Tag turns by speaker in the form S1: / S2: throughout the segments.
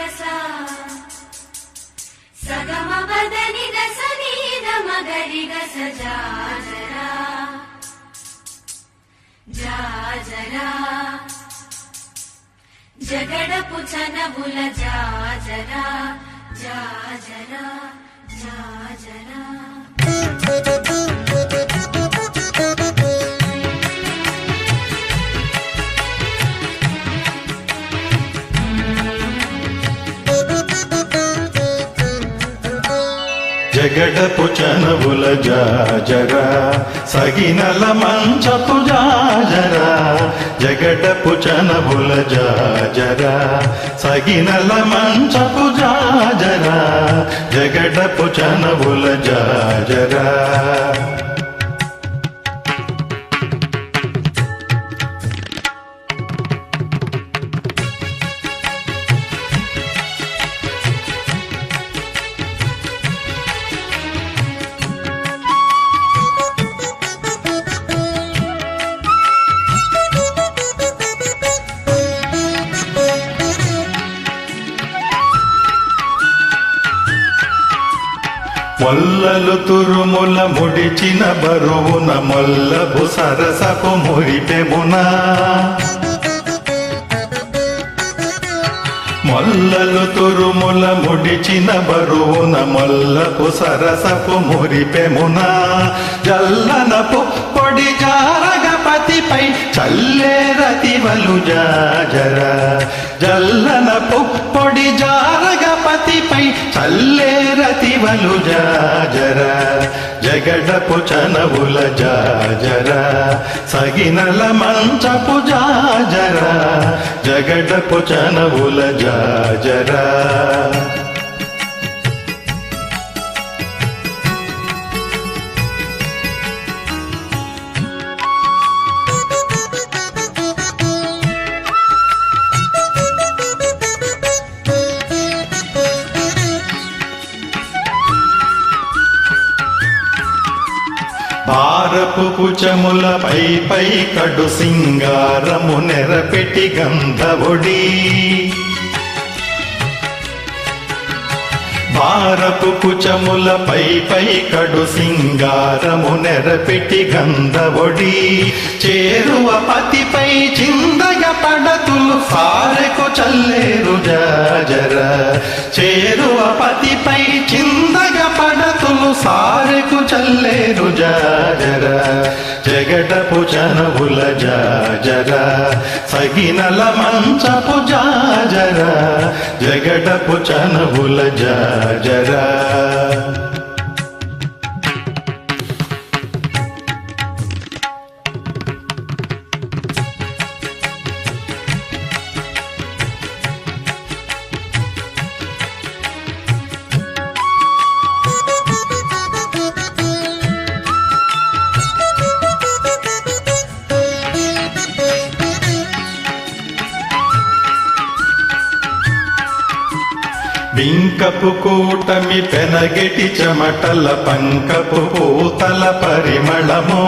S1: sa sagama badani da sanida magari ga sajajara jajara జగడపు చనబుల జాజరా జాజరా జాజరా
S2: జగడపు చనబుల జాజరా సగినల మంచపు జాజరా జగడపు చనబుల జాజరా సగినల మంచపు జాజరా జగడపు చనబుల జాజరా మొల్లలు తురుముల ముడిచిన బరువున మొల్లపు సరసపు మురిపెమునా మొల్లలు తురుముల ముడిచిన బరువున మొల్లపు సరసపు మురిపెమునా జల్లనపు పొడి జారగపతిపై చల్లేరతివలు జాజరా జల్లనపు పొడి జారగపతిపై చల్లేరతివలు జాజరా జగడపు చనవుల జాజరా సగినల మంచపు జాజరా జగడపు చనవుల జాజరా భారపు కుచముల పై కడు సింగారము నెరపెట్టి గంధవుడి భారపు కుచముల పై కడు సింగారము నెరపెట్టి గంధవుడి చేరువ పతిపై చిందగ పడతులు సారెకు చల్లేరు జాజరా చేరువ పతిపై చిందగ పడతులు సారెకు చల్లేరు జాజరా జగడపు చనవుల జాజరా సగినల మంచపు జాజరా జగడపు చనవుల జాజరా బింకపు కూటమి పెనగెటి చెమటల పంకపు పూతల పరిమళము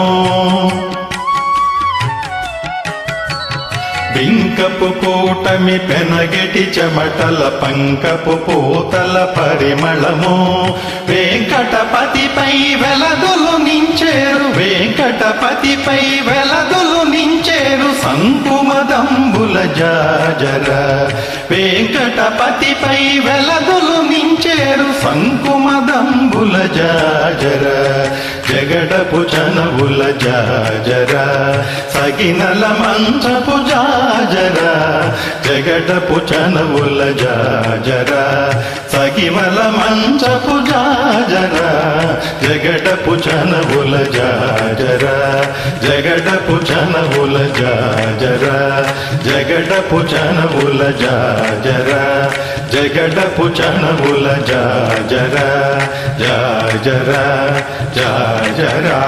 S2: బింకపు కూటమి పెనగెటి చెమటల పంకపు పూతల పరిమళము వెంకటపతిపై వెలదులు నించేరు వెంకటపతిపై వెలదులు నించేరు సంకుమదంబుల జాజరా వెంకటపతిపై వెలదులు నించేరు సంకుమదంబుల జాజరా జగడపు చనవుల జాజరా సగినల మంచపు జాజరా జగడపు చనవుల జాజరా సగిమల మంచపు జాజరా జగడపు చనవుల జాజరా జగడపు చనవుల జాజరా జగడపు చనవుల జాజరా జగడపు చనవుల జాజరా జాజరా జాజరా